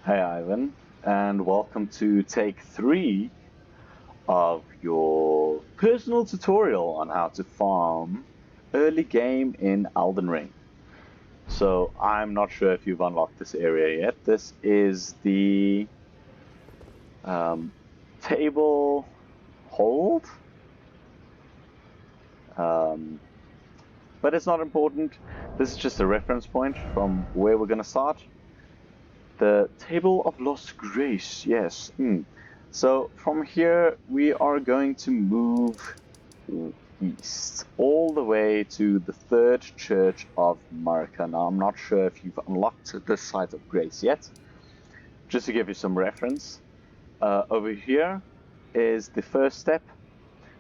Hey Ivan, and welcome to take 3 of your personal tutorial on how to farm early game in Elden Ring. So I'm not sure if you've unlocked this area yet. This is the um, table hold, um, but it's not important. This is just a reference point from where we're going to start. The Table of Lost Grace, yes. So from here we are going to move east all the way to the third church of Marika. Now I'm not sure if you've unlocked this site of grace yet. Just to give you some reference, over here is the first step.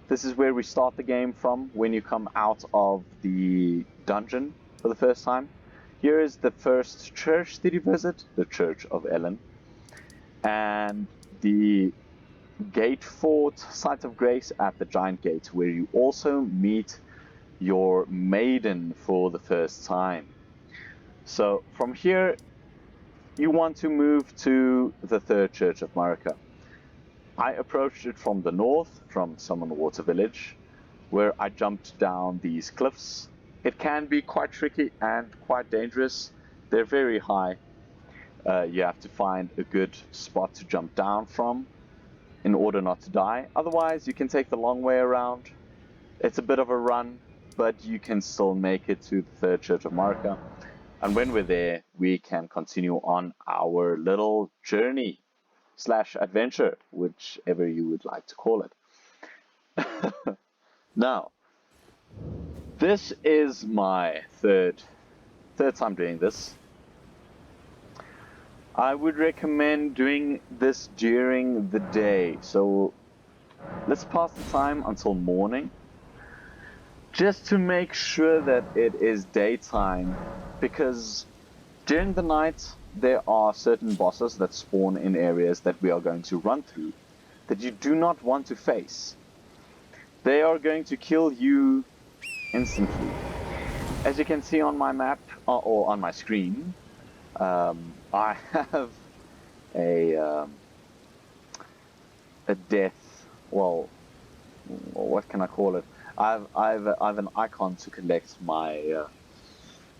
This is where we start the game from when you come out of the dungeon for the first time. Here is the first church that you visit, the Church of Elden, and the Gate Fort Site of Grace at the Giant Gate, where you also meet your maiden for the first time. So from here, you want to move to the third Church of Marika. I approached it from the north, from Summon Water Village, where I jumped down these cliffs. It can be quite tricky and quite dangerous. They're very high. You have to find a good spot to jump down from in order not to die. Otherwise, you can take the long way around. It's a bit of a run, but you can still make it to the third Church of Marika. And when we're there, we can continue on our little journey / adventure, whichever you would like to call it. Now, this is my third time doing this. I would recommend doing this during the day. So let's pass the time until morning, just to make sure that it is daytime, because during the night there are certain bosses that spawn in areas that we are going to run through that you do not want to face. They are going to kill you instantly. As you can see on my map, or on my screen, I have a death. Well, what can I call it? I've an icon to collect my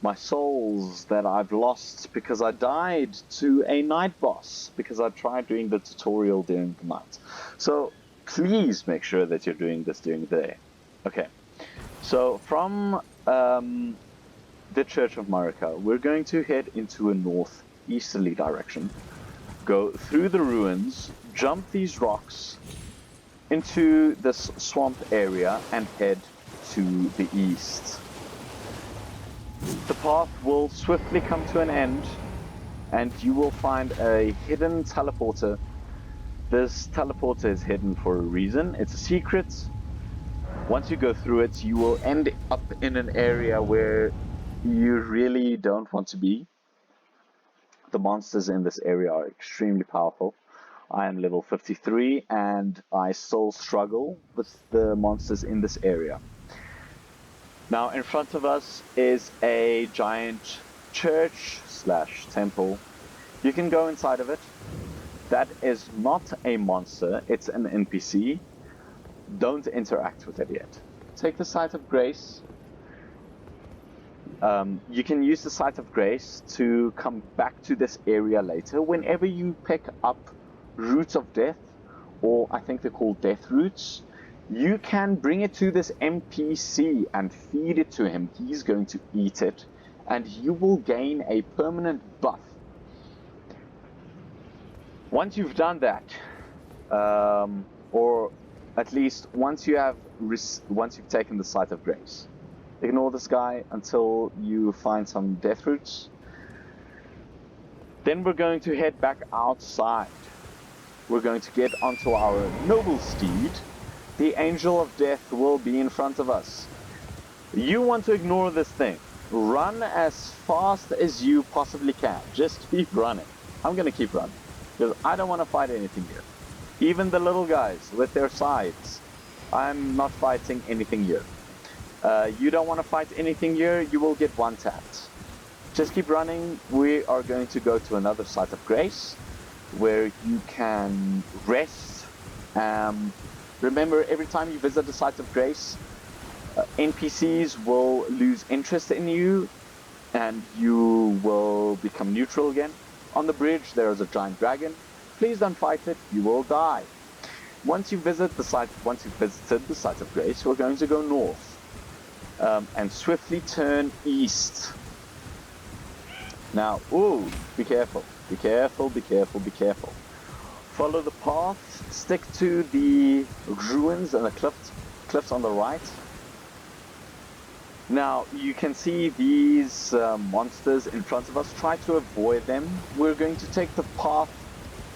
my souls that I've lost because I died to a night boss because I tried doing the tutorial during the night. So please make sure that you're doing this during the day. Okay. So from the Church of Marika, we're going to head into a northeasterly direction, go through the ruins, jump these rocks into this swamp area, and head to the east. The path will swiftly come to an end, and you will find a hidden teleporter. This teleporter is hidden for a reason. It's a secret. Once you go through it, you will end up in an area where you really don't want to be. The monsters in this area are extremely powerful. I am level 53 and I still struggle with the monsters in this area. Now in front of us is a giant church / temple. You can go inside of it. That is not a monster, it's an NPC. Don't interact with it yet. Take the Site of Grace. You can use the Site of Grace to come back to this area later. Whenever you pick up Roots of Death, or I think they're called Death Roots, you can bring it to this NPC and feed it to him. He's going to eat it, and you will gain a permanent buff. Once you've done that, or at least once you've taken the Site of Grace, ignore this guy until you find some death roots. Then we're going to head back outside. We're going to get onto our noble steed. The Angel of Death will be in front of us. You want to ignore this thing. Run as fast as you possibly can. Just keep running. I'm going to keep running, because I don't want to fight anything here. Even the little guys with their scythes, I'm not fighting anything here. You don't want to fight anything here, you will get one tapped. Just keep running. We are going to go to another Site of Grace. where you can rest. Remember, every time you visit the Site of Grace, NPCs will lose interest in you and you will become neutral again. On the bridge there is a giant dragon. Please don't fight it, you will die. Once you've visited the Site of Grace, we're going to go north and swiftly turn east. Now, ooh, be careful, be careful, be careful, be careful. Follow the path, stick to the ruins and the cliffs on the right. Now, you can see these monsters in front of us. Try to avoid them. We're going to take the path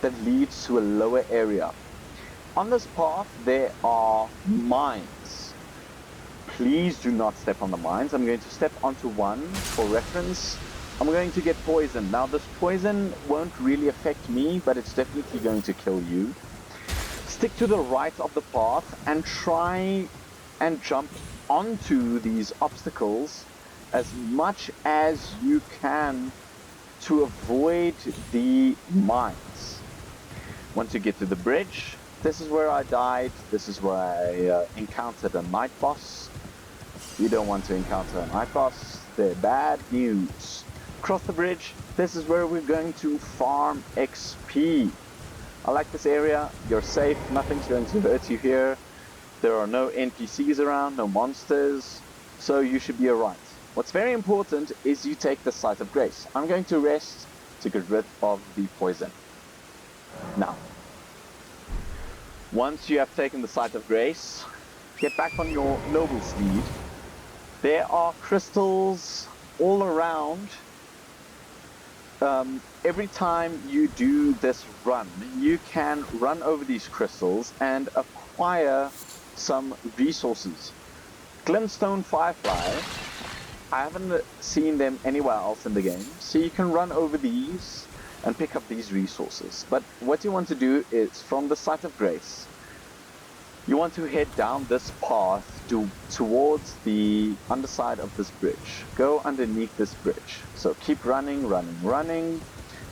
that leads to a lower area. On this path, there are mines. Please do not step on the mines. I'm going to step onto one for reference. I'm going to get poisoned. Now, this poison won't really affect me, but it's definitely going to kill you. Stick to the right of the path and try and jump onto these obstacles as much as you can to avoid the mines. Once you get to the bridge, this is where I died. This is where I encountered a night boss. You don't want to encounter a night boss. They're bad news. Cross the bridge. This is where we're going to farm XP. I like this area. You're safe. Nothing's going to hurt you here. There are no NPCs around, no monsters, so you should be alright. What's very important is you take the Site of Grace. I'm going to rest to get rid of the poison. Now, once you have taken the Site of Grace, get back on your noble steed. There are crystals all around. Every time you do this run, you can run over these crystals and acquire some resources. Glintstone Firefly, I haven't seen them anywhere else in the game, so you can run over these and pick up these resources. But what you want to do is, from the Site of Grace, you want to head down this path towards the underside of this bridge. Go underneath this bridge. So keep running, running, running.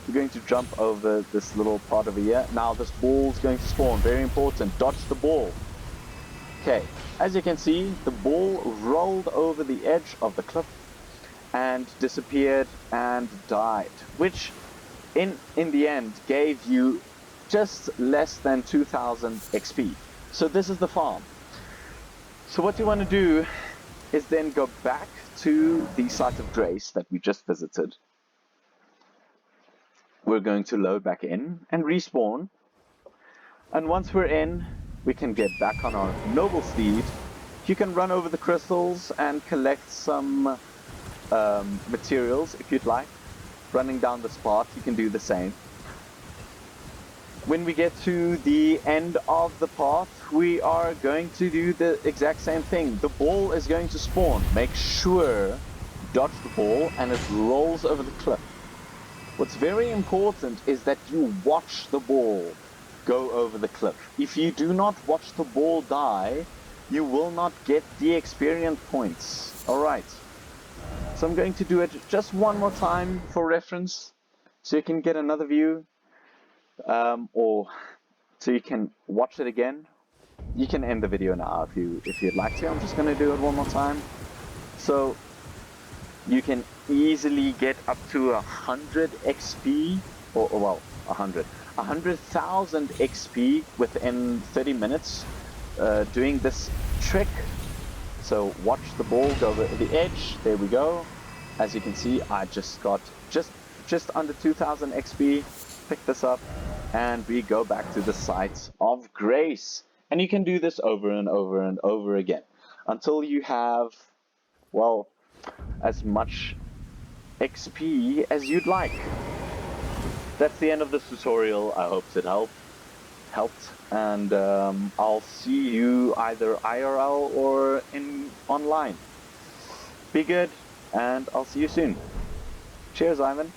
You're going to jump over this little part over here. Now this ball is going to spawn. Very important. Dodge the ball. Okay, as you can see, the ball rolled over the edge of the cliff and disappeared and died, which in the end gave you just less than 2000 XP. So this is the farm. So what you want to do is then go back to the Site of Grace that we just visited. We're going to load back in and respawn. And once we're in, we can get back on our noble steed. You can run over the crystals and collect some materials if you'd like. Running down this path, you can do the same. When we get to the end of the path, we are going to do the exact same thing. The ball is going to spawn. Make sure dodge the ball and it rolls over the cliff. What's very important is that you watch the ball go over the cliff. If you do not watch the ball die, you will not get the experience points. Alright, so I'm going to do it just one more time for reference, so you can get another view, or so you can watch it again. You can end the video now if you'd like to. I'm just going to do it one more time. So you can easily get up to 100 XP, or well, 100,000 XP within 30 minutes doing this trick. So watch the ball go over the edge. There we go. As you can see, I just got just under 2000 XP. Pick this up and we go back to the Site of Grace. And you can do this over and over and over again until you have, well, as much XP as you'd like. That's the end of this tutorial. I hope it helped, and I'll see you either IRL or online. Be good, and I'll see you soon. Cheers, Ivan.